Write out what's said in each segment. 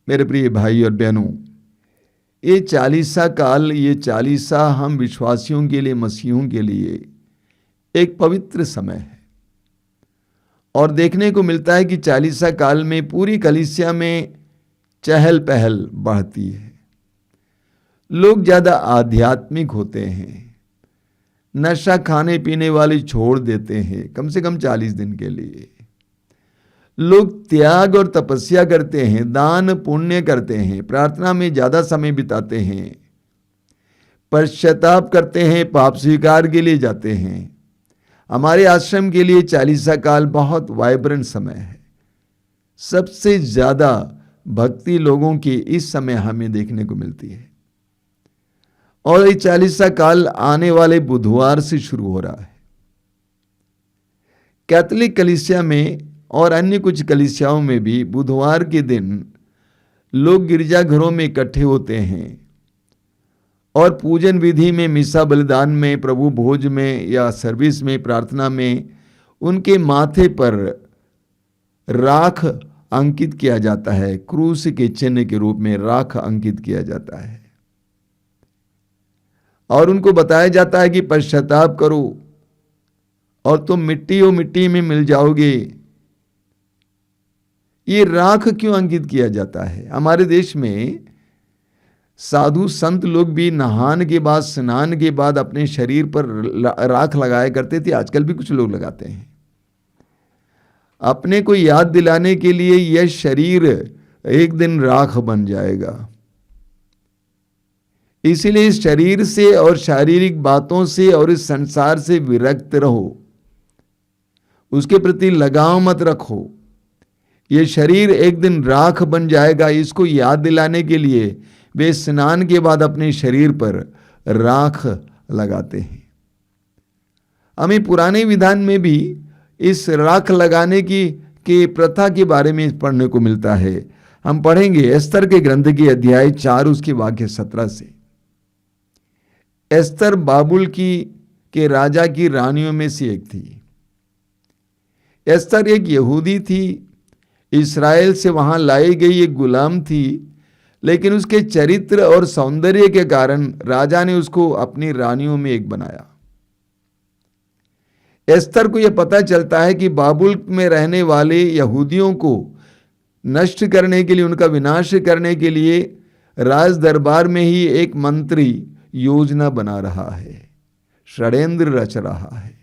मेरे प्रिय भाई और बहनों, ये चालीसा काल, ये चालीसा हम विश्वासियों के लिए, मसीहों के लिए एक पवित्र समय है। और देखने को मिलता है कि चालीसा काल में पूरी कलीसिया में चहल पहल बढ़ती है। लोग ज्यादा आध्यात्मिक होते हैं, नशा खाने पीने वाले छोड़ देते हैं कम से कम 40 दिन के लिए। लोग त्याग और तपस्या करते हैं, दान पुण्य करते हैं, प्रार्थना में ज्यादा समय बिताते हैं, पश्चाताप करते हैं, पाप स्वीकार के लिए जाते हैं। हमारे आश्रम के लिए चालीसा काल बहुत वाइब्रेंट समय है। सबसे ज्यादा भक्ति लोगों की इस समय हमें देखने को मिलती है। और ये चालीसा काल आने वाले बुधवार से शुरू हो रहा है। कैथोलिक कलीसिया में और अन्य कुछ कलीसियाओं में भी बुधवार के दिन लोग गिरजाघरों में इकट्ठे होते हैं और पूजन विधि में, मिसा बलिदान में, प्रभु भोज में या सर्विस में, प्रार्थना में उनके माथे पर राख अंकित किया जाता है। क्रूस के चिन्ह के रूप में राख अंकित किया जाता है और उनको बताया जाता है कि पश्चाताप करो और तुम मिट्टी में मिल जाओगे। ये राख क्यों अंकित किया जाता है? हमारे देश में साधु संत लोग भी नहान के बाद, स्नान के बाद अपने शरीर पर राख लगाया करते थे। आजकल भी कुछ लोग लगाते हैं। अपने को याद दिलाने के लिए यह शरीर एक दिन राख बन जाएगा। इसीलिए इस शरीर से और शारीरिक बातों से और इस संसार से विरक्त रहो, उसके प्रति लगाव मत रखो। ये शरीर एक दिन राख बन जाएगा, इसको याद दिलाने के लिए वे स्नान के बाद अपने शरीर पर राख लगाते हैं। हमें पुराने विधान में भी इस राख लगाने की प्रथा के बारे में पढ़ने को मिलता है। हम पढ़ेंगे एस्तर के ग्रंथ के अध्याय 4 उसके वाक्य 17 से। एस्तर बाबुल के राजा की रानियों में से एक थी। एस्तर एक यहूदी थी, इस्राएल से वहां लाई गई एक गुलाम थी, लेकिन उसके चरित्र और सौंदर्य के कारण राजा ने उसको अपनी रानियों में एक बनाया। एस्तर को यह पता चलता है कि बाबुल में रहने वाले यहूदियों को नष्ट करने के लिए, उनका विनाश करने के लिए राज दरबार में ही एक मंत्री योजना बना रहा है, षड्यंत्र रच रहा है।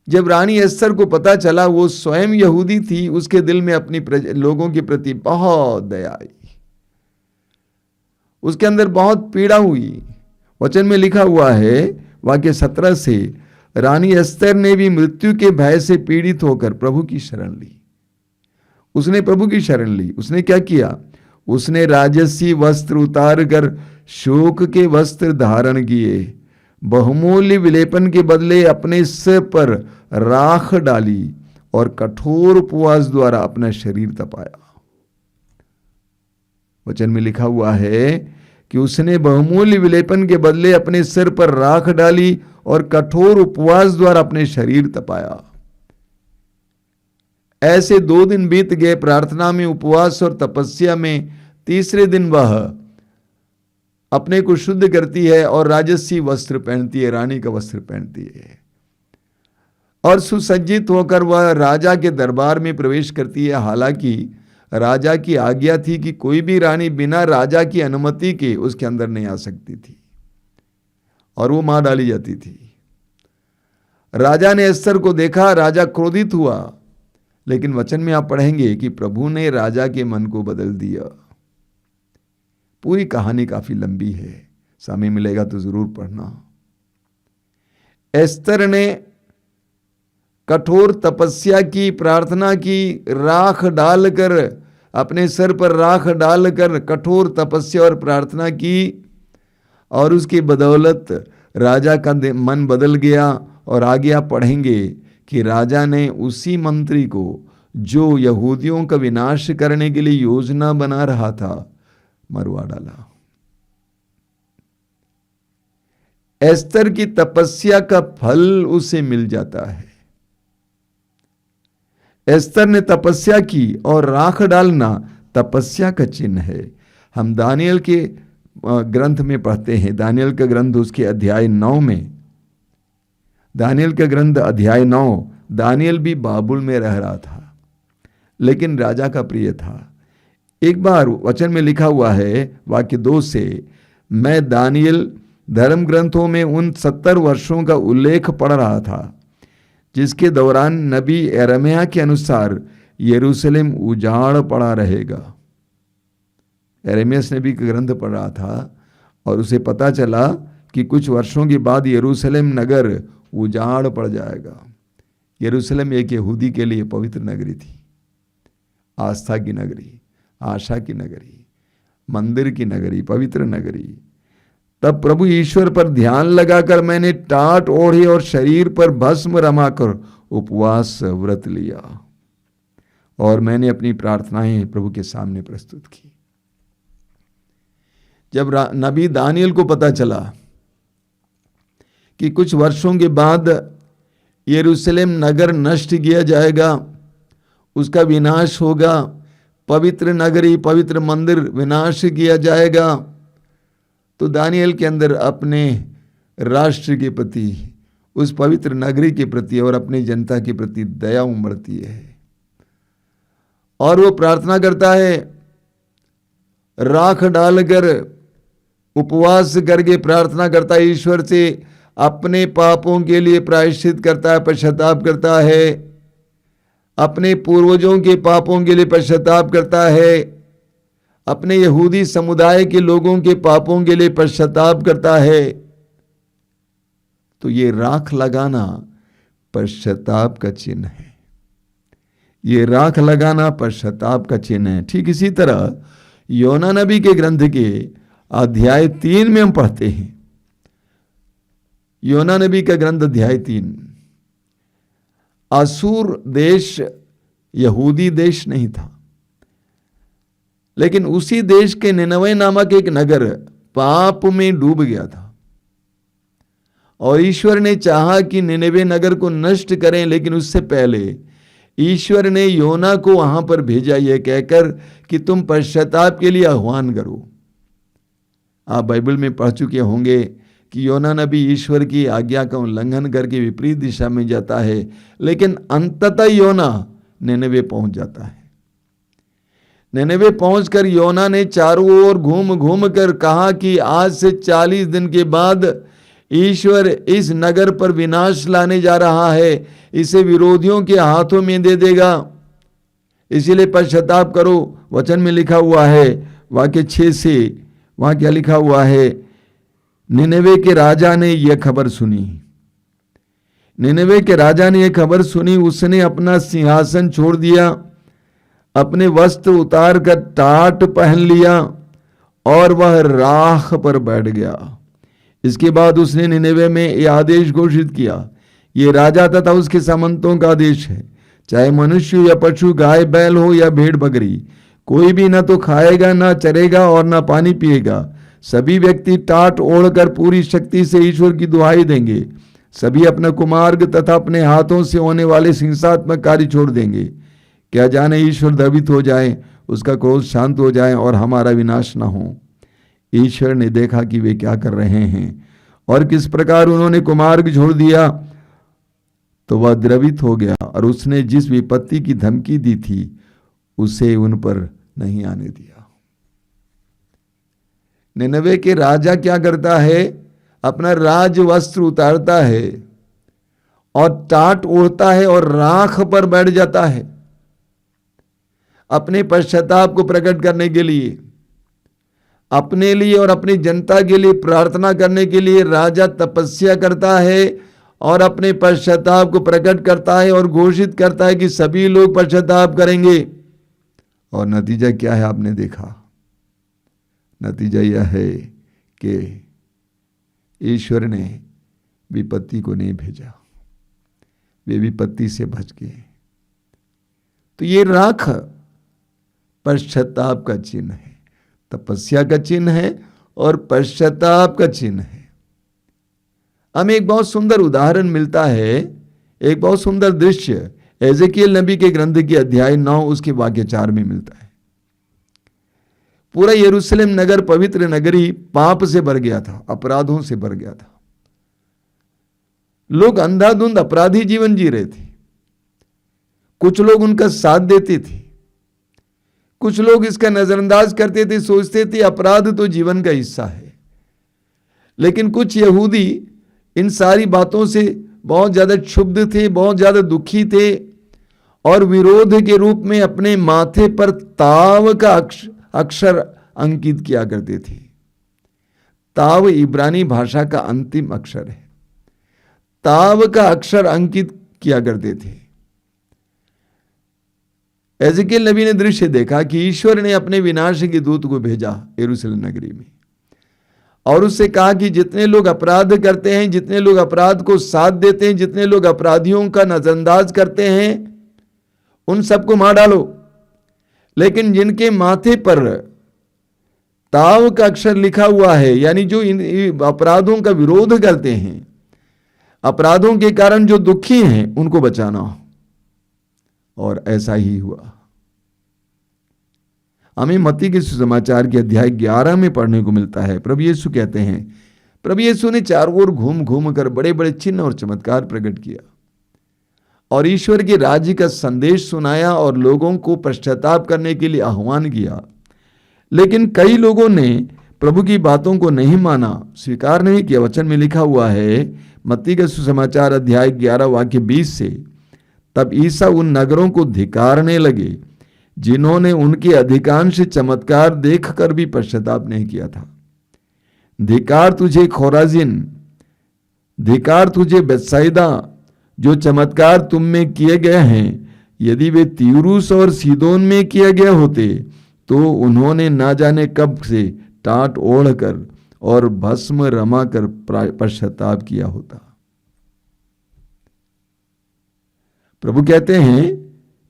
जब रानी एस्तर को पता चला, वो स्वयं यहूदी थी, उसके दिल में अपनी लोगों के प्रति बहुत दया आई, उसके अंदर बहुत पीड़ा हुई। वचन में लिखा हुआ है वाक्य 17 से, रानी एस्तर ने भी मृत्यु के भय से पीड़ित होकर प्रभु की शरण ली। उसने प्रभु की शरण ली। उसने क्या किया? उसने राजसी वस्त्र उतार कर शोक के वस्त्र धारण किए, बहुमूल्य विलेपन के बदले अपने सिर पर राख डाली और कठोर उपवास द्वारा अपना शरीर तपाया। वचन में लिखा हुआ है कि उसने बहुमूल्य विलेपन के बदले अपने सिर पर राख डाली और कठोर उपवास द्वारा अपने शरीर तपाया। ऐसे 2 दिन बीत गए प्रार्थना में, उपवास और तपस्या में। तीसरे दिन वह अपने को शुद्ध करती है और राजसी वस्त्र पहनती है, रानी का वस्त्र पहनती है और सुसज्जित होकर वह राजा के दरबार में प्रवेश करती है। हालांकि राजा की आज्ञा थी कि कोई भी रानी बिना राजा की अनुमति के उसके अंदर नहीं आ सकती थी और वो मार डाली जाती थी। राजा ने एस्तर को देखा, राजा क्रोधित हुआ, लेकिन वचन में आप पढ़ेंगे कि प्रभु ने राजा के मन को बदल दिया। पूरी कहानी काफी लंबी है, समय मिलेगा तो जरूर पढ़ना। एस्तर ने कठोर तपस्या की, प्रार्थना की, राख डालकर, अपने सर पर राख डालकर कठोर तपस्या और प्रार्थना की और उसकी बदौलत राजा का मन बदल गया। और आगे आप पढ़ेंगे कि राजा ने उसी मंत्री को जो यहूदियों का विनाश करने के लिए योजना बना रहा था, मरवा डाला। एस्तर की तपस्या का फल उसे मिल जाता है। एस्तर ने तपस्या की और राख डालना तपस्या का चिन्ह है। हम दानियल के ग्रंथ में पढ़ते हैं, दानियल का ग्रंथ उसके अध्याय 9 में, दानियल का ग्रंथ अध्याय 9, दानियल भी बाबुल में रह रहा था लेकिन राजा का प्रिय था। एक बार वचन में लिखा हुआ है वाक्य 2 से, मैं दानियल धर्म ग्रंथों में उन 70 वर्षों का उल्लेख पढ़ रहा था जिसके दौरान नबी यिर्मयाह के अनुसार यरूशलेम उजाड़ पड़ा रहेगा। यिर्मयाह नबी का ग्रंथ पढ़ रहा था और उसे पता चला कि कुछ वर्षों के बाद यरूशलेम नगर उजाड़ पड़ जाएगा। यरूशलेम एक यहूदी के लिए पवित्र नगरी थी, आस्था की नगरी, आशा की नगरी, मंदिर की नगरी, पवित्र नगरी। तब प्रभु ईश्वर पर ध्यान लगाकर मैंने टाट ओढ़ी और शरीर पर भस्म रमाकर उपवास व्रत लिया और मैंने अपनी प्रार्थनाएं प्रभु के सामने प्रस्तुत की। जब नबी दानियल को पता चला कि कुछ वर्षों के बाद यरूशलेम नगर नष्ट किया जाएगा, उसका विनाश होगा, पवित्र नगरी, पवित्र मंदिर विनाश किया जाएगा, तो दानियल के अंदर अपने राष्ट्र के प्रति, उस पवित्र नगरी के प्रति और अपनी जनता के प्रति दया उमड़ती है और वो प्रार्थना करता है, राख डालकर उपवास करके प्रार्थना करता है, ईश्वर से अपने पापों के लिए प्रायश्चित करता है, पश्चाताप करता है, अपने पूर्वजों के पापों के लिए पश्चाताप करता है, अपने यहूदी समुदाय के लोगों के पापों के लिए पश्चाताप करता है। तो ये राख लगाना पश्चाताप का चिन्ह है, ये राख लगाना पश्चाताप का चिन्ह है। ठीक इसी तरह योना नबी के ग्रंथ के अध्याय 3 में हम पढ़ते हैं, योना नबी का ग्रंथ अध्याय 3, असूर देश यहूदी देश नहीं था, लेकिन उसी देश के निनवे नामक एक नगर पाप में डूब गया था और ईश्वर ने चाहा कि निनवे नगर को नष्ट करें, लेकिन उससे पहले ईश्वर ने योना को वहां पर भेजा यह कहकर कि तुम पश्चाताप के लिए आह्वान करो। आप बाइबल में पढ़ चुके होंगे कि योना नबी ईश्वर की आज्ञा का उल्लंघन करके विपरीत दिशा में जाता है, लेकिन अंततः योना निनवे पहुंच जाता है। निनवे पहुंचकर योना ने चारों ओर घूम घूम कर कहा कि आज से 40 दिन के बाद ईश्वर इस नगर पर विनाश लाने जा रहा है, इसे विरोधियों के हाथों में दे देगा, इसीलिए पश्चाताप करो। वचन में लिखा हुआ है वाक्य 6 से, वहां क्या लिखा हुआ है, निनवे के राजा ने यह खबर सुनी, निनवे के राजा ने यह खबर सुनी, उसने अपना सिंहासन छोड़ दिया, अपने वस्त्र उतार कर टाट पहन लिया और वह राख पर बैठ गया। इसके बाद उसने निनवे में यह आदेश घोषित किया, ये राजा तथा उसके सामंतों का आदेश है, चाहे मनुष्य या पशु, गाय बैल हो या भेड़ बकरी, कोई भी न तो खाएगा, न चरेगा और न पानी पिएगा। सभी व्यक्ति टाट ओढ़कर पूरी शक्ति से ईश्वर की दुहाई देंगे। सभी अपना कुमार्ग तथा अपने हाथों से होने वाले हिंसात्मक कार्य छोड़ देंगे। क्या जाने ईश्वर द्रवित हो जाए, उसका क्रोध शांत हो जाए और हमारा विनाश न हो। ईश्वर ने देखा कि वे क्या कर रहे हैं और किस प्रकार उन्होंने कुमार्ग छोड़ दिया, तो वह द्रवित हो गया और उसने जिस विपत्ति की धमकी दी थी उसे उन पर नहीं आने दिया। निनवे के राजा क्या करता है, अपना राज वस्त्र उतारता है और टाट ओढ़ता है और राख पर बैठ जाता है अपने पश्चाताप को प्रकट करने के लिए, अपने लिए और अपनी जनता के लिए प्रार्थना करने के लिए राजा तपस्या करता है और अपने पश्चाताप को प्रकट करता है और घोषित करता है कि सभी लोग पश्चाताप करेंगे। और नतीजा क्या है आपने देखा, नतीजा यह है कि ईश्वर ने विपत्ति को नहीं भेजा, वे विपत्ति से बच गए। तो ये राख पश्चाताप का चिन्ह है, तपस्या का चिन्ह है और पश्चाताप का चिन्ह है। हमें एक बहुत सुंदर उदाहरण मिलता है, एक बहुत सुंदर दृश्य एजेकियल नबी के ग्रंथ के अध्याय 9 उसके वाक्य 4 में मिलता है। पूरा यरूशलेम नगर, पवित्र नगरी पाप से भर गया था, अपराधों से भर गया था। लोग अंधाधुंध अपराधी जीवन जी रहे थे। कुछ लोग उनका साथ देते थे, कुछ लोग इसका नजरअंदाज करते थे, सोचते थे अपराध तो जीवन का हिस्सा है। लेकिन कुछ यहूदी इन सारी बातों से बहुत ज्यादा क्षुब्ध थे, बहुत ज्यादा दुखी थे, और विरोध के रूप में अपने माथे पर ताव का अक्षर अंकित किया करते थे। ताव इब्रानी भाषा का अंतिम अक्षर है। ताव का अक्षर अंकित किया करते थे। एजेकियल नबी ने दृश्य देखा कि ईश्वर ने अपने विनाश के दूत को भेजा यरूशलेम नगरी में, और उससे कहा कि जितने लोग अपराध करते हैं, जितने लोग अपराध को साथ देते हैं, जितने लोग अपराधियों का नजरअंदाज करते हैं, उन सबको मार डालो। लेकिन जिनके माथे पर ताव का अक्षर लिखा हुआ है, यानी जो इन अपराधों का विरोध करते हैं, अपराधों के कारण जो दुखी हैं, उनको बचाना। और ऐसा ही हुआ। हमें मत्ती के सुसमाचार के अध्याय 11 में पढ़ने को मिलता है। प्रभु यीशु कहते हैं, प्रभु यीशु ने चारों ओर घूम घूम कर बड़े बड़े चिन्ह और चमत्कार प्रकट किया और ईश्वर के राज्य का संदेश सुनाया और लोगों को पश्चाताप करने के लिए आह्वान किया। लेकिन कई लोगों ने प्रभु की बातों को नहीं माना, स्वीकार नहीं किया। वचन में लिखा हुआ है, मत्ती का सुसमाचार अध्याय 11 वाक्य 20 से, तब ईसा उन नगरों को धिक्कारने लगे जिन्होंने उनके अधिकांश चमत्कार देखकर भी पश्चाताप नहीं किया था। धिक्कार तुझे खोराजिन, धिक्कार तुझे बेतसाइदा, जो चमत्कार तुम में किए गए हैं, यदि वे तीरूस और सीदोन में किए गए होते तो उन्होंने ना जाने कब से टाट ओढ़कर और भस्म रमाकर पश्चाताप किया होता। प्रभु कहते हैं,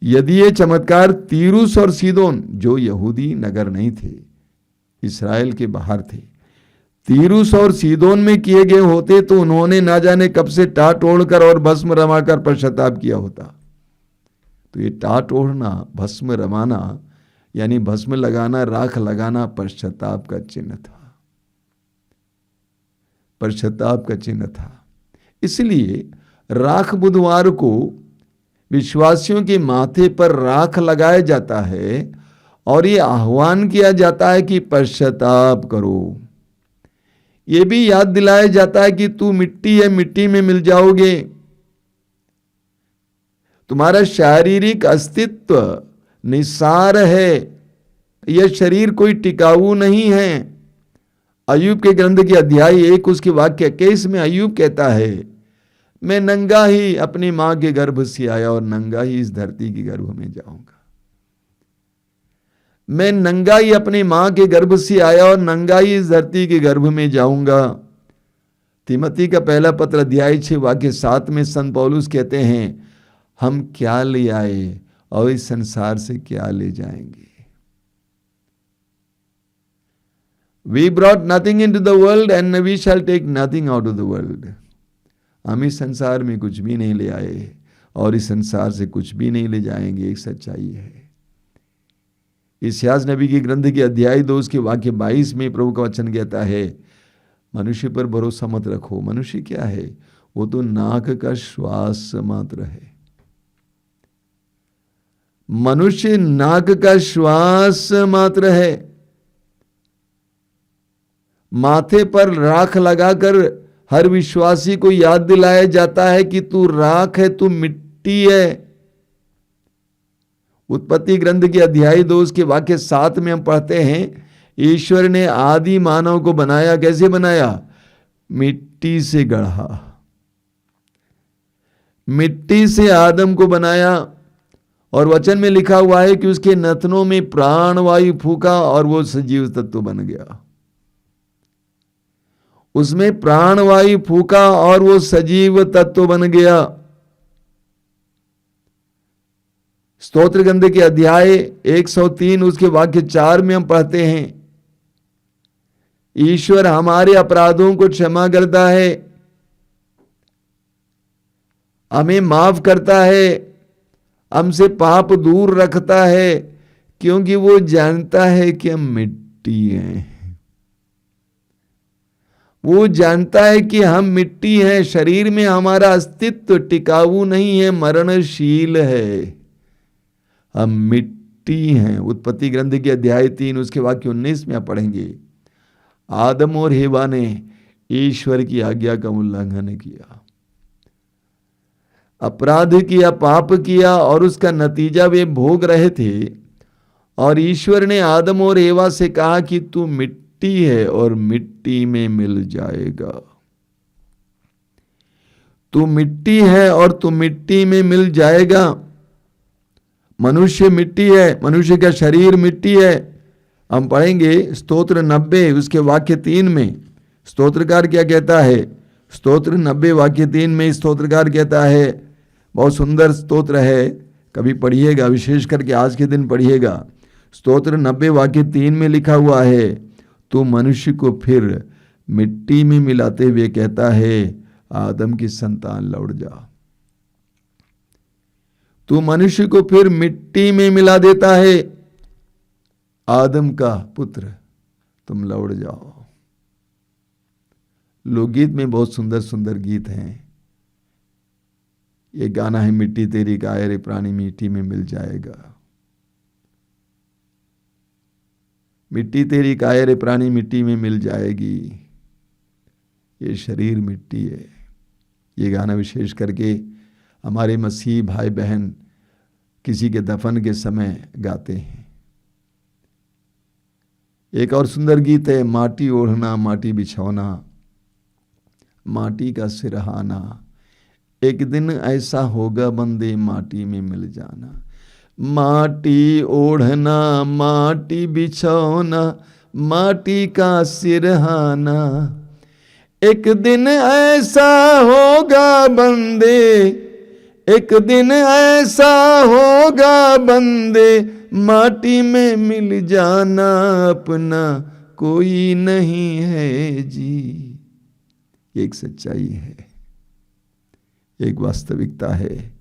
यदि ये चमत्कार तीरूस और सीदोन, जो यहूदी नगर नहीं थे, इस्राएल के बाहर थे, तीरूस और सीदोन में किए गए होते तो उन्होंने ना जाने कब से टाट ओढ़कर और भस्म रमाकर पश्चाताप किया होता। तो ये टाट ओढ़ना, भस्म रमाना, यानी भस्म लगाना, राख लगाना पश्चाताप का चिन्ह था, पश्चाताप का चिन्ह था। इसलिए राख बुधवार को विश्वासियों के माथे पर राख लगाया जाता है और ये आह्वान किया जाता है कि पश्चाताप करो। ये भी याद दिलाया जाता है कि तू मिट्टी है, मिट्टी में मिल जाओगे। तुम्हारा शारीरिक अस्तित्व निसार है, यह शरीर कोई टिकाऊ नहीं है। अय्यूब के ग्रंथ के अध्याय 1 उसके वाक्य 21 में अय्यूब कहता है, मैं नंगा ही अपनी मां के गर्भ से आया और नंगा ही इस धरती के गर्भ में जाऊंगा। मैं नंगा ही अपनी मां के गर्भ से आया और नंगा ही इस धरती के गर्भ में जाऊंगा। तिमोथी का पहला पत्र अध्याय 6 वाक्य 7 में संत पौलुस कहते हैं, हम क्या ले आए और इस संसार से क्या ले जाएंगे। We brought nothing into the world and we shall take nothing out of the world. हम इस संसार में कुछ भी नहीं ले आए और इस संसार से कुछ भी नहीं ले जाएंगे। एक सच्चाई है। इस्यास नबी की ग्रंथ के अध्याय 2 उसके वाक्य 22 में प्रभु का वचन कहता है, मनुष्य पर भरोसा मत रखो। मनुष्य क्या है? वो तो नाक का श्वास मात्र है। मनुष्य नाक का श्वास मात्र है। माथे पर राख लगाकर हर विश्वासी को याद दिलाया जाता है कि तू राख है, तू मिट्टी है। उत्पत्ति ग्रंथ के अध्याय 2 उसके वाक्य 7 में हम पढ़ते हैं, ईश्वर ने आदि मानव को बनाया। कैसे बनाया? मिट्टी से गढ़ा। मिट्टी से आदम को बनाया और वचन में लिखा हुआ है कि उसके नथनों में प्राणवायु फूका और वो सजीव तत्व बन गया। उसमें प्राणवायु फूका और वो सजीव तत्व बन गया। स्तोत्र ग्रंथ के अध्याय 103 उसके वाक्य 4 में हम पढ़ते हैं, ईश्वर हमारे अपराधों को क्षमा करता है, हमें माफ करता है, हमसे पाप दूर रखता है, क्योंकि वो जानता है कि हम मिट्टी मिट्टी हैं। वो जानता है कि हम मिट्टी हैं, शरीर में हमारा अस्तित्व टिकाऊ नहीं है, मरणशील है, हम मिट्टी हैं। उत्पत्ति ग्रंथ के अध्याय 3 उसके वाक्य 19 में आप पढ़ेंगे, आदम और हेवा ने ईश्वर की आज्ञा का उल्लंघन किया, अपराध किया, पाप किया और उसका नतीजा वे भोग रहे थे। और ईश्वर ने आदम और हेवा से कहा कि तू मिट्टी है और मिट्टी में मिल जाएगा। तू मिट्टी है और तू मिट्टी में मिल जाएगा। मनुष्य मिट्टी है, मनुष्य का शरीर मिट्टी है। हम पढ़ेंगे स्तोत्र 90 उसके वाक्य 3 में स्तोत्रकार क्या कहता है। स्तोत्र 90 वाक्य 3 में स्तोत्रकार कहता है, बहुत सुंदर स्तोत्र है, कभी पढ़िएगा, विशेष करके आज के दिन पढ़िएगा। स्तोत्र 90 वाक्य 3 में लिखा हुआ है, तू मनुष्य को फिर मिट्टी में मिलाते हुए कहता है, आदम की संतान लौट जा। तू मनुष्य को फिर मिट्टी में मिला देता है, आदम का पुत्र तुम लौट जाओ। लोकगीत में बहुत सुंदर सुंदर गीत हैं। ये गाना है, मिट्टी तेरी काया रे प्राणी मिट्टी में मिल जाएगा। मिट्टी तेरी काया रे प्राणी मिट्टी में मिल जाएगी। ये शरीर मिट्टी है। ये गाना विशेष करके हमारे मसीही भाई बहन किसी के दफन के समय गाते हैं। एक और सुंदर गीत है, माटी ओढ़ना माटी बिछौना माटी का सिरहाना, एक दिन ऐसा होगा बंदे माटी में मिल जाना। माटी ओढ़ना माटी बिछौना माटी का सिरहाना, एक दिन ऐसा होगा बंदे, एक दिन ऐसा होगा बंदे माटी में मिल जाना, अपना कोई नहीं है जी। एक सच्चाई है, एक वास्तविकता है।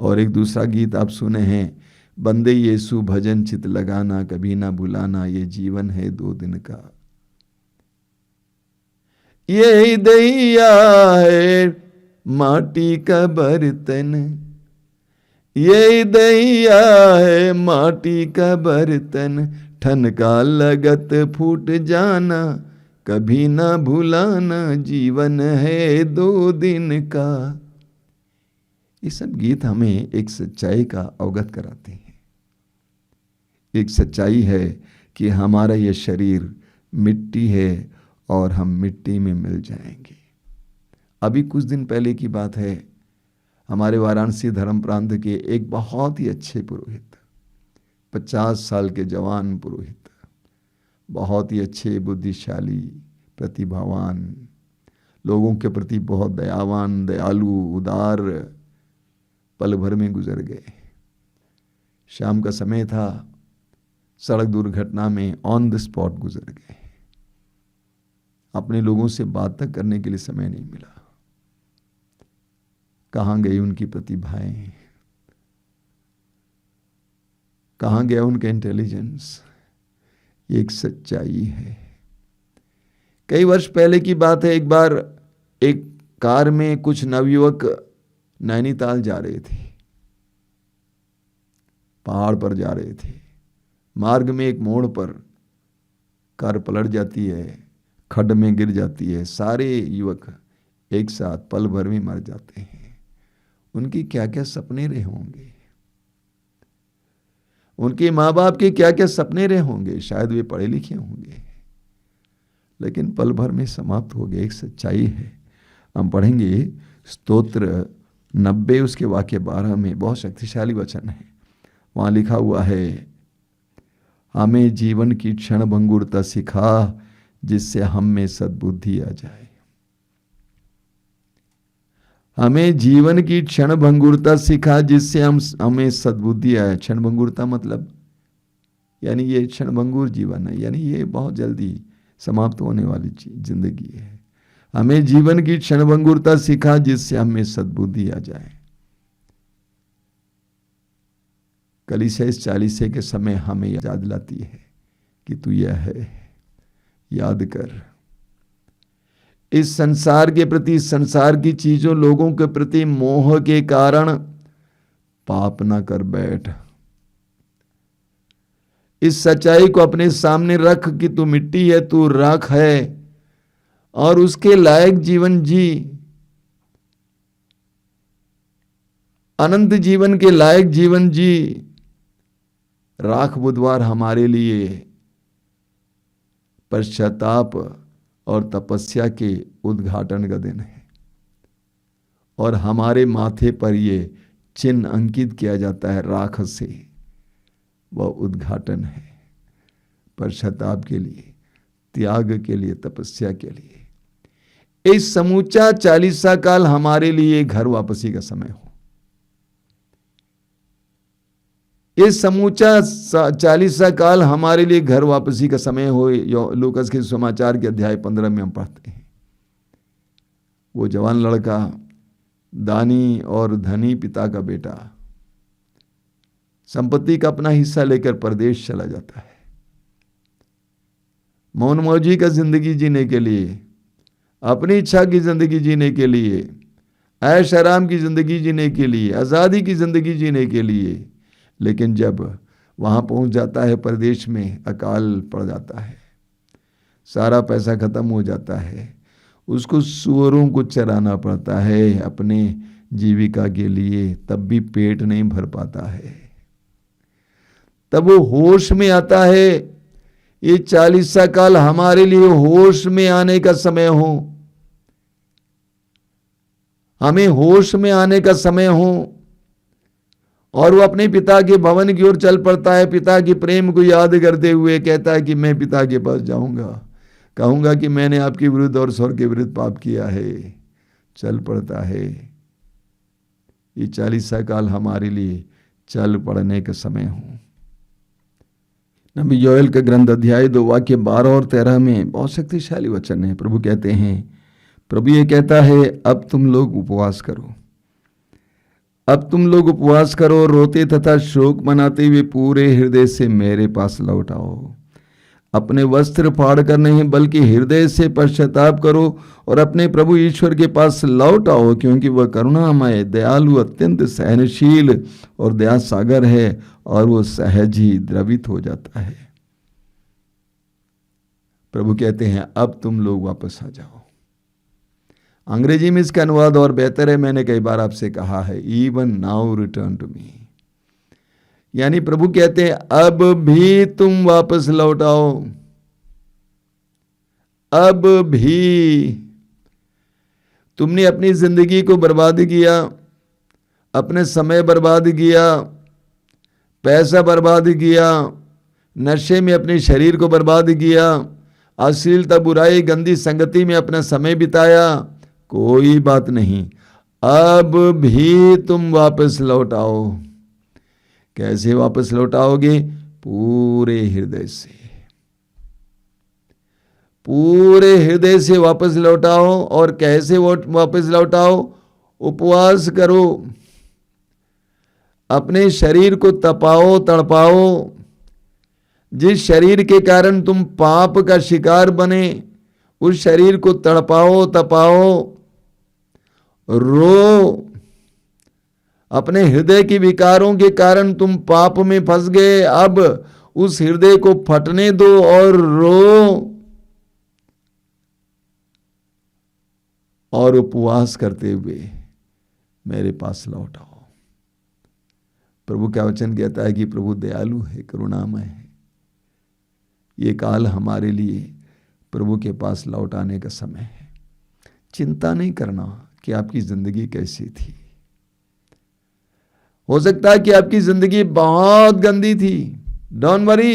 और एक दूसरा गीत आप सुने हैं, बंदे यीशु भजन चित लगाना कभी ना भुलाना, ये जीवन है 2 दिन का। यही दहिया है माटी का बर्तन, यही दहिया है माटी का बर्तन, ठनका लगत फूट जाना कभी ना भुलाना, जीवन है 2 दिन का। ये सब गीत हमें एक सच्चाई का अवगत कराते हैं। एक सच्चाई है कि हमारा ये शरीर मिट्टी है और हम मिट्टी में मिल जाएंगे। अभी कुछ दिन पहले की बात है, हमारे वाराणसी धर्म प्रांत के एक बहुत ही अच्छे पुरोहित, 50 साल के जवान पुरोहित, बहुत ही अच्छे, बुद्धिशाली, प्रतिभावान, लोगों के प्रति बहुत दयावान, दयालु, उदार, पल भर में गुजर गए। शाम का समय था, सड़क दुर्घटना में ऑन द स्पॉट गुजर गए। अपने लोगों से बात तक करने के लिए समय नहीं मिला। कहाँ गई उनकी प्रतिभाएं, कहाँ गया उनका इंटेलिजेंस। ये एक सच्चाई है। कई वर्ष पहले की बात है, एक बार एक कार में कुछ नवयुवक नैनीताल जा रहे थे, पहाड़ पर जा रहे थे। मार्ग में एक मोड़ पर कार पलट जाती है, खड्ड में गिर जाती है। सारे युवक एक साथ पल भर में मर जाते हैं। उनके क्या क्या सपने रहे होंगे, उनके माँ बाप के क्या क्या सपने रहे होंगे। शायद वे पढ़े लिखे होंगे, लेकिन पल भर में समाप्त हो गए। एक सच्चाई है। हम पढ़ेंगे स्तोत्र 90 उसके वाक्य 12 में, बहुत शक्तिशाली वचन है। वहाँ लिखा हुआ है, हमें जीवन की क्षण भंगुरता सिखा जिससे हम में सद्बुद्धि आ जाए। हमें जीवन की क्षण भंगुरता सिखा जिससे हमें सद्बुद्धि आए। क्षण भंगुरता मतलब यानी ये क्षण भंगुर जीवन है, यानी ये बहुत जल्दी समाप्त होने वाली जिंदगी है। हमें जीवन की क्षण भंगुरता सिखा जिससे हमें सद्बुद्धि आ जाए। कलीसिया इस 40 के समय हमें याद दिलाती है कि तू यह है, याद कर। इस संसार के प्रति, संसार की चीजों, लोगों के प्रति मोह के कारण पाप ना कर बैठ। इस सच्चाई को अपने सामने रख कि तू मिट्टी है, तू राख है, और उसके लायक जीवन जी, अनंत जीवन के लायक जीवन जी। राख बुधवार हमारे लिए पश्चाताप और तपस्या के उद्घाटन का दिन है, और हमारे माथे पर ये चिन्ह अंकित किया जाता है राख से। वह उद्घाटन है पश्चाताप के लिए, त्याग के लिए, तपस्या के लिए। इस समूचा 40 काल हमारे लिए घर वापसी का समय हो। इस समूचा 40 काल हमारे लिए घर वापसी का समय हो। लूकास के समाचार के अध्याय 15 में हम पढ़ते हैं, वो जवान लड़का, दानी और धनी पिता का बेटा, संपत्ति का अपना हिस्सा लेकर परदेश चला जाता है। मौन मौजी का जिंदगी जीने के लिए, अपनी इच्छा की जिंदगी जीने के लिए, ऐश आराम की जिंदगी जीने के लिए, आजादी की जिंदगी जीने के लिए। लेकिन जब वहां पहुंच जाता है परदेश में, अकाल पड़ जाता है, सारा पैसा खत्म हो जाता है, उसको सूअरों को चराना पड़ता है अपने जीविका के लिए, तब भी पेट नहीं भर पाता है। तब वो होश में आता है। ये 40 काल हमारे लिए होश में आने का समय हो, हमें होश में आने का समय हो। और वो अपने पिता के भवन की ओर चल पड़ता है, पिता के प्रेम को याद करते हुए कहता है कि मैं पिता के पास जाऊंगा, कहूंगा कि मैंने आपके विरुद्ध और स्वर्ग के विरुद्ध पाप किया है। चल पड़ता है। ये 40 काल हमारे लिए चल पड़ने का समय हो। नबी योएल का ग्रंथ अध्याय 2 वाक्य 12 और 13 में बहुत शक्तिशाली वचन है। प्रभु कहते हैं, प्रभु ये कहता है, अब तुम लोग उपवास करो, अब तुम लोग उपवास करो, रोते तथा शोक मनाते हुए पूरे हृदय से मेरे पास लौट आओ। अपने वस्त्र फाड़ कर नहीं, बल्कि हृदय से पश्चाताप करो और अपने प्रभु ईश्वर के पास लौट आओ, क्योंकि वह करुणामय, दयालु, अत्यंत सहनशील और दया सागर है, और वो सहज ही द्रवित हो जाता है। प्रभु कहते हैं, अब तुम लोग वापस आ जाओ। अंग्रेजी में इसका अनुवाद और बेहतर है, मैंने कई बार आपसे कहा है, even now return to me. यानी प्रभु कहते हैं, अब भी तुम वापस लौट आओ। अब भी तुमने अपनी जिंदगी को बर्बाद किया, अपने समय बर्बाद किया, पैसा बर्बाद किया, नशे में अपने शरीर को बर्बाद किया, अश्लीलता, बुराई, गंदी संगति में अपना समय बिताया। कोई बात नहीं, अब भी तुम वापस लौट आओ। कैसे वापस लौट आओगे? पूरे हृदय से, पूरे हृदय से वापस लौटाओ। और कैसे वापस लौटाओ? उपवास करो, अपने शरीर को तपाओ, तड़पाओ। जिस शरीर के कारण तुम पाप का शिकार बने, उस शरीर को तड़पाओ, तपाओ, रो। अपने हृदय की विकारों के कारण तुम पाप में फंस गए, अब उस हृदय को फटने दो और रो। और उपवास करते हुए मेरे पास लौट आओ। प्रभु का वचन कहता है कि प्रभु दयालु है, करुणामय है। ये काल हमारे लिए प्रभु के पास लौट आने का समय है। चिंता नहीं करना कि आपकी जिंदगी कैसी थी। हो सकता है कि आपकी जिंदगी बहुत गंदी थी। डोंट वरी,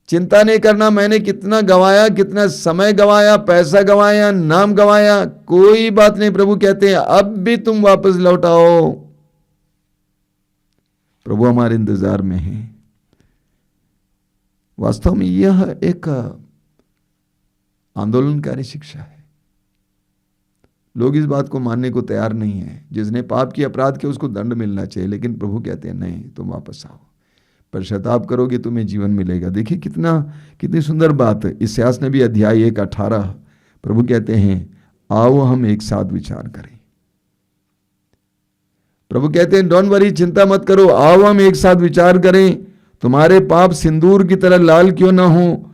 चिंता नहीं करना मैंने कितना गंवाया, कितना समय गंवाया, पैसा गंवाया, नाम गंवाया। कोई बात नहीं, प्रभु कहते हैं अब भी तुम वापस लौट आओ। प्रभु हमारे इंतजार में है। वास्तव में यह एक आंदोलनकारी शिक्षा है। लोग इस बात को मानने को तैयार नहीं है। जिसने पाप की, अपराध के, उसको दंड मिलना चाहिए, लेकिन प्रभु कहते हैं नहीं, तुम वापस आओ। पश्चाताप करोगे तुम्हें जीवन मिलेगा। देखिए कितनी सुंदर बात है। इस्यास नबी अध्याय 1:18 प्रभु कहते हैं आओ हम एक साथ विचार करें। प्रभु कहते हैं डोंट वरी, चिंता मत करो, आओ हम एक साथ विचार करें। तुम्हारे पाप सिंदूर की तरह लाल क्यों ना हो,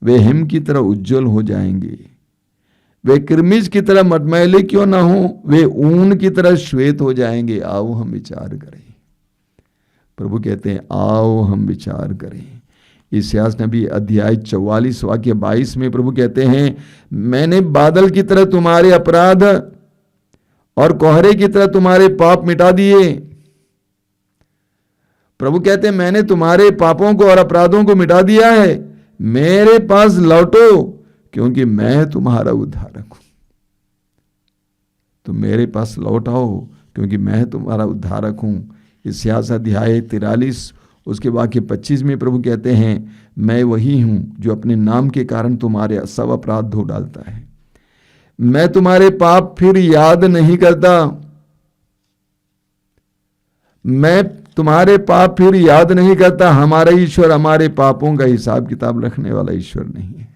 वे हिम की तरह उज्जवल हो जाएंगे। वे किरमिज की तरह मटमैले क्यों ना हो, वे ऊन की तरह श्वेत हो जाएंगे। आओ हम विचार करें। प्रभु कहते हैं आओ हम विचार करें। इस्यास नबी अध्याय 44 वाक्य 22 में प्रभु कहते हैं मैंने बादल की तरह तुम्हारे अपराध और कोहरे की तरह तुम्हारे पाप मिटा दिए। प्रभु कहते हैं मैंने तुम्हारे पापों को और अपराधों को मिटा दिया है, मेरे पास लौटो क्योंकि मैं तुम्हारा उद्धारक हूं। तुम मेरे पास लौट आओ क्योंकि मैं तुम्हारा उद्धारक हूं। इस्यास अध्याय 43 उसके वाक्य 25 में प्रभु कहते हैं मैं वही हूं जो अपने नाम के कारण तुम्हारे सब अपराध धो डालता है। मैं तुम्हारे पाप फिर याद नहीं करता। मैं तुम्हारे पाप फिर याद नहीं करता। हमारा ईश्वर हमारे पापों का हिसाब किताब रखने वाला ईश्वर नहीं है।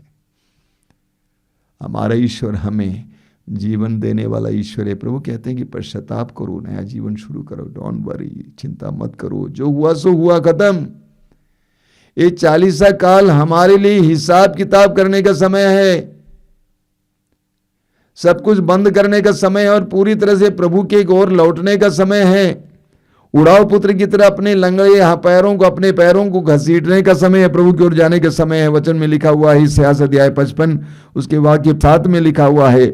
हमारा ईश्वर हमें जीवन देने वाला ईश्वर है। प्रभु कहते हैं कि पश्चाताप करो, नया जीवन शुरू करो, डोंट वरी, चिंता मत करो, जो हुआ सो हुआ, खत्म। ये 40 काल हमारे लिए हिसाब किताब करने का समय है, सब कुछ बंद करने का समय है और पूरी तरह से प्रभु के ओर लौटने का समय है। उड़ाव पुत्र की तरह अपने लंगड़े पैरों को, अपने पैरों को घसीटने का समय है, प्रभु की ओर जाने का समय है। वचन में लिखा हुआ है इस्यास अध्याय 55 उसके वाक्य 7 में लिखा हुआ है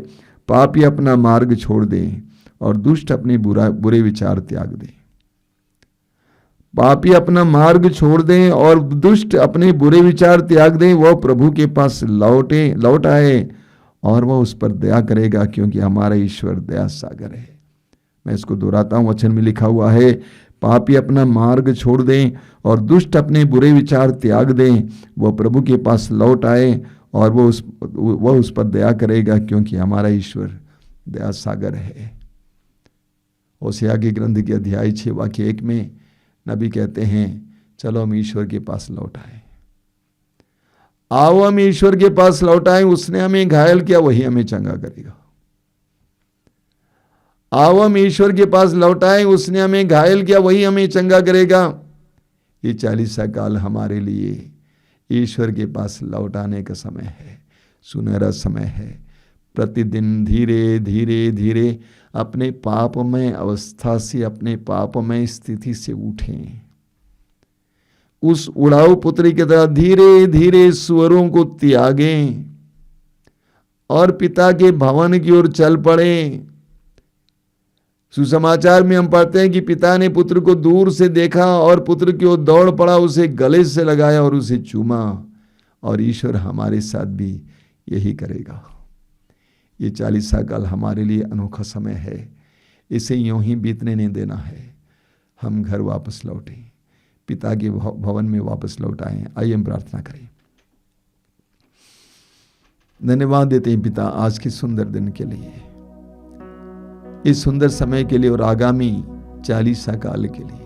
पापी अपना मार्ग छोड़ दें और दुष्ट अपने बुरे विचार त्याग दें। पापी अपना मार्ग छोड़ दें और दुष्ट अपने बुरे विचार त्याग दें। वह प्रभु के पास लौट आए और वह उस पर दया करेगा क्योंकि हमारा ईश्वर दया सागर है। मैं इसको दोहराता हूं, वचन में लिखा हुआ है पापी अपना मार्ग छोड़ दें और दुष्ट अपने बुरे विचार त्याग दें। वह प्रभु के पास लौट आए और वह उस पर दया करेगा क्योंकि हमारा ईश्वर दया सागर है। होशिया के ग्रंथ के अध्याय 6 वाक्य 1 में नबी कहते हैं चलो हम ईश्वर के पास लौट आए। आओ हम ईश्वर के पास लौट आए। उसने हमें घायल किया, वही हमें चंगा करेगा। आओ हम ईश्वर के पास लौट आए। उसने हमें घायल किया, वही हमें चंगा करेगा। ये 40 काल हमारे लिए ईश्वर के पास लौट आने का समय है, सुनहरा समय है। प्रतिदिन धीरे धीरे धीरे अपने पापमय अवस्था से, अपने पापमय स्थिति से उठें। उस उड़ाऊ पुत्री की तरह धीरे धीरे सुअरों को त्यागें और पिता के भवन की ओर चल पड़े। सुसमाचार में हम पढ़ते हैं कि पिता ने पुत्र को दूर से देखा और पुत्र की ओर दौड़ पड़ा, उसे गले से लगाया और उसे चूमा। और ईश्वर हमारे साथ भी यही करेगा। ये 40 काल हमारे लिए अनोखा समय है, इसे यूं ही बीतने नहीं देना है। हम घर वापस लौटें, पिता के भवन में वापस लौट आए। आइए हम प्रार्थना करें। धन्यवाद देते हैं पिता आज के सुंदर दिन के लिए, इस सुंदर समय के लिए और आगामी 40 काल के लिए।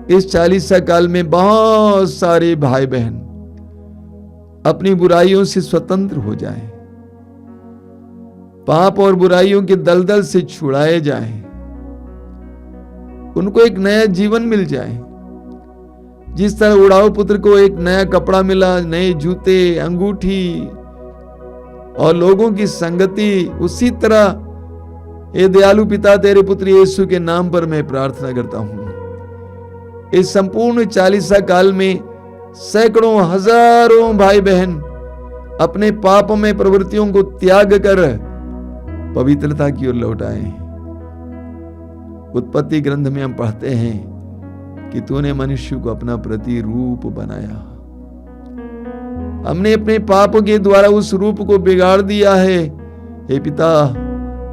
इस 40 काल में बहुत सारे भाई बहन अपनी बुराइयों से स्वतंत्र हो जाएं, पाप और बुराइयों के दलदल से छुड़ाए जाएं, उनको एक नया जीवन मिल जाए। जिस तरह उड़ाऊ पुत्र को एक नया कपड़ा मिला, नए जूते, अंगूठी और लोगों की संगति, उसी तरह ये दयालु पिता तेरे पुत्र यीशु के नाम पर मैं प्रार्थना करता हूं। इस संपूर्ण 40 काल में सैकड़ों हजारों भाई बहन अपने पाप में प्रवृत्तियों को त्याग कर पवित्रता की ओर लौट आए। उत्पत्ति ग्रंथ में हम पढ़ते हैं कि तूने मनुष्य को अपना प्रतिरूप बनाया। हमने अपने पाप के द्वारा उस रूप को बिगाड़ दिया है। हे पिता,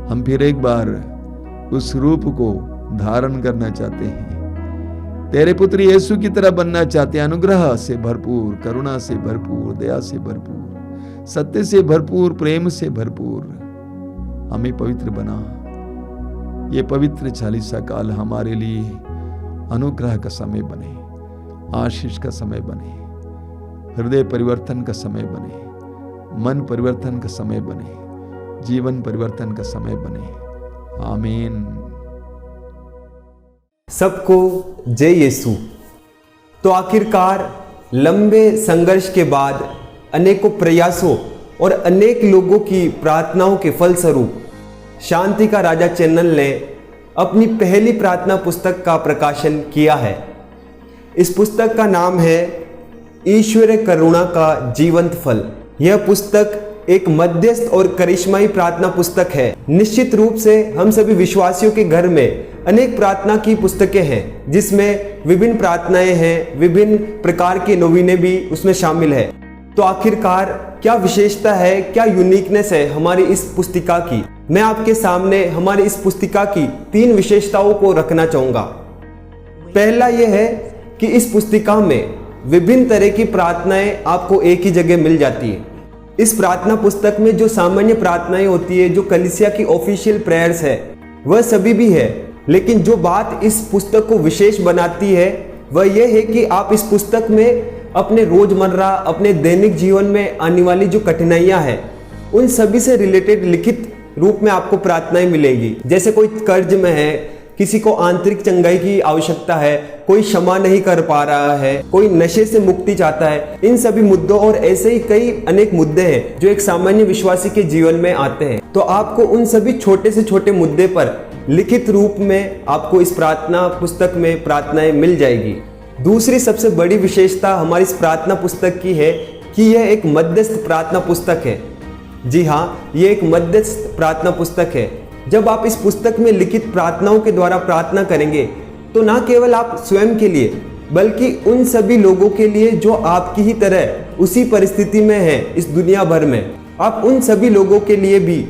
हम फिर एक बार उस रूप को धारण करना चाहते हैं, तेरे पुत्र यीशु की तरह बनना चाहते हैं। अनुग्रह से भरपूर, करुणा से भरपूर, दया से भरपूर, सत्य से भरपूर, प्रेम से भरपूर हमें पवित्र बना। ये पवित्र 40 काल हमारे लिए अनुग्रह का समय बने, आशीष का समय बने, हृदय परिवर्तन का समय बने, मन परिवर्तन का समय बने, जीवन परिवर्तन का समय बने। आमीन। सबको जय यीशु। तो आखिरकार लंबे संघर्ष के बाद, अनेकों प्रयासों और अनेक लोगों की प्रार्थनाओं के फलस्वरूप शांति का राजा चैनल ने अपनी पहली प्रार्थना पुस्तक का प्रकाशन किया है। इस पुस्तक का नाम है ईश्वरीय करुणा का जीवंत फल। यह पुस्तक एक मध्यस्थ और करिश्माई प्रार्थना पुस्तक है। निश्चित रूप से हम सभी विश्वासियों के घर में अनेक प्रार्थना की पुस्तकें हैं, जिसमें विभिन्न प्रार्थनाएं हैं, विभिन्न प्रकार के नवीने भी उसमें शामिल है। तो आखिरकार क्या विशेषता है, क्या यूनिकनेस है हमारी इस पुस्तिका की? मैं आपके सामने हमारी इस पुस्तिका की 3 विशेषताओं को रखना चाहूंगा। पहला यह है कि इस पुस्तिका में विभिन्न तरह की प्रार्थनाएं आपको एक ही जगह मिल जाती है। इस प्रार्थना पुस्तक में जो सामान्य प्रार्थनाएं होती है, जो कलीसिया की ऑफिशियल प्रेयर्स है, वह सभी भी है, लेकिन जो बात इस पुस्तक को विशेष बनाती है वह यह है कि आप इस पुस्तक में अपने रोजमर्रा, अपने दैनिक जीवन में आने वाली जो कठिनाइयां हैं, उन सभी से रिलेटेड लिखित रूप में आपको प्रार्थनाएं मिलेगी। जैसे कोई कर्ज में है, किसी को आंतरिक चंगाई की आवश्यकता है, कोई क्षमा नहीं कर पा रहा है, कोई नशे से मुक्ति चाहता है, इन सभी मुद्दों और ऐसे ही कई अनेक मुद्दे हैं जो एक सामान्य विश्वासी के जीवन में आते हैं। तो आपको उन सभी छोटे से छोटे मुद्दे पर लिखित रूप में आपको इस प्रार्थना पुस्तक में प्रार्थनाएं मिल जाएगी। दूसरी सबसे बड़ी विशेषता हमारी इस प्रार्थना पुस्तक की है कि यह एक मध्यस्थ प्रार्थना पुस्तक है। जी हाँ, यह एक मध्यस्थ प्रार्थना पुस्तक है। जब आप इस पुस्तक में लिखित प्रार्थनाओं के द्वारा प्रार्थना करेंगे तो ना केवल आप स्वयं के लिए, बल्कि उन सभी लोगों के लिए जो आपकी ही तरह उसी परिस्थिति में हैं इस दुनिया भर में, आप उन सभी लोगों के लिए भी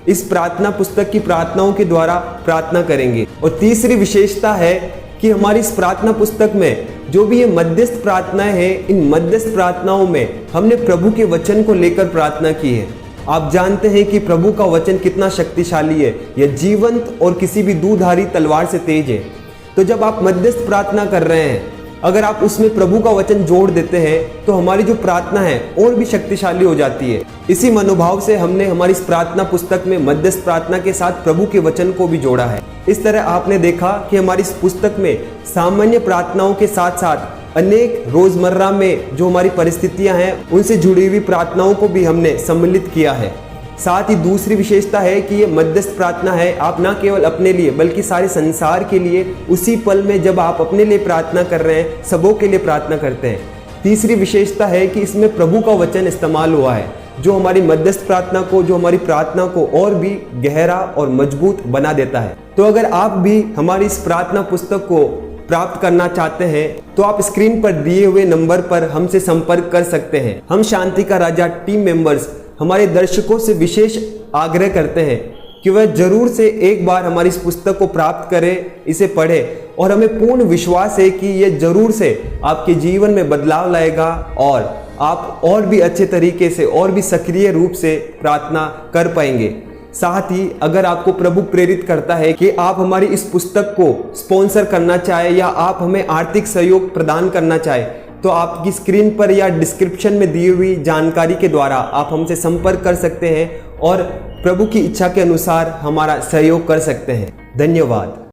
इस प्रार्थना पुस्तक की प्रार्थनाओं के द्वारा प्रार्थना करेंगे। और तीसरी विशेषता है कि हमारी इस प्रार्थना पुस्तक में जो भी ये मध्यस्थ प्रार्थनाएं हैं, इन मध्यस्थ प्रार्थनाओं में हमने प्रभु के वचन को लेकर प्रार्थना की है। आप जानते हैं कि प्रभु का वचन कितना शक्तिशाली है, यह जीवंत और किसी भी दूधारी तलवार से तेज है। तो जब आप मध्यस्थ प्रार्थना कर रहे हैं, अगर आप उसमें प्रभु का वचन जोड़ देते हैं तो हमारी जो प्रार्थना है और भी शक्तिशाली हो जाती है। इसी मनोभाव से हमने हमारी इस प्रार्थना पुस्तक में मध्यस्थ प्रार्थना के साथ प्रभु के वचन को भी जोड़ा है। इस तरह आपने देखा कि हमारी इस पुस्तक में सामान्य प्रार्थनाओं के साथ साथ अनेक रोजमर्रा में जो हमारी परिस्थितियां हैं उनसे जुड़ी हुई प्रार्थनाओं को भी हमने सम्मिलित किया है। साथ ही दूसरी विशेषता है कि ये मध्यस्थ प्रार्थना है, आप ना केवल अपने लिए बल्कि सारे संसार के लिए उसी पल में जब आप अपने लिए प्रार्थना कर रहे हैं, सबों के लिए प्रार्थना करते हैं। तीसरी विशेषता है कि इसमें प्रभु का वचन इस्तेमाल हुआ है, जो हमारी मध्यस्थ प्रार्थना को, जो हमारी प्रार्थना को और भी गहरा और मजबूत बना देता है। तो अगर आप भी हमारी इस प्रार्थना पुस्तक को प्राप्त करना चाहते हैं तो आप स्क्रीन पर दिए हुए नंबर पर हमसे संपर्क कर सकते हैं। हम शांति का राजा टीम मेंबर्स हमारे दर्शकों से विशेष आग्रह करते हैं कि वह जरूर से एक बार हमारी इस पुस्तक को प्राप्त करें, इसे पढ़ें, और हमें पूर्ण विश्वास है कि यह जरूर से आपके जीवन में बदलाव लाएगा और आप और भी अच्छे तरीके से और भी सक्रिय रूप से प्रार्थना कर पाएंगे। साथ ही अगर आपको प्रभु प्रेरित करता है कि आप हमारी इस पुस्तक को स्पॉन्सर करना चाहे या आप हमें आर्थिक सहयोग प्रदान करना चाहे तो आपकी स्क्रीन पर या डिस्क्रिप्शन में दी हुई जानकारी के द्वारा आप हमसे संपर्क कर सकते हैं और प्रभु की इच्छा के अनुसार हमारा सहयोग कर सकते हैं। धन्यवाद।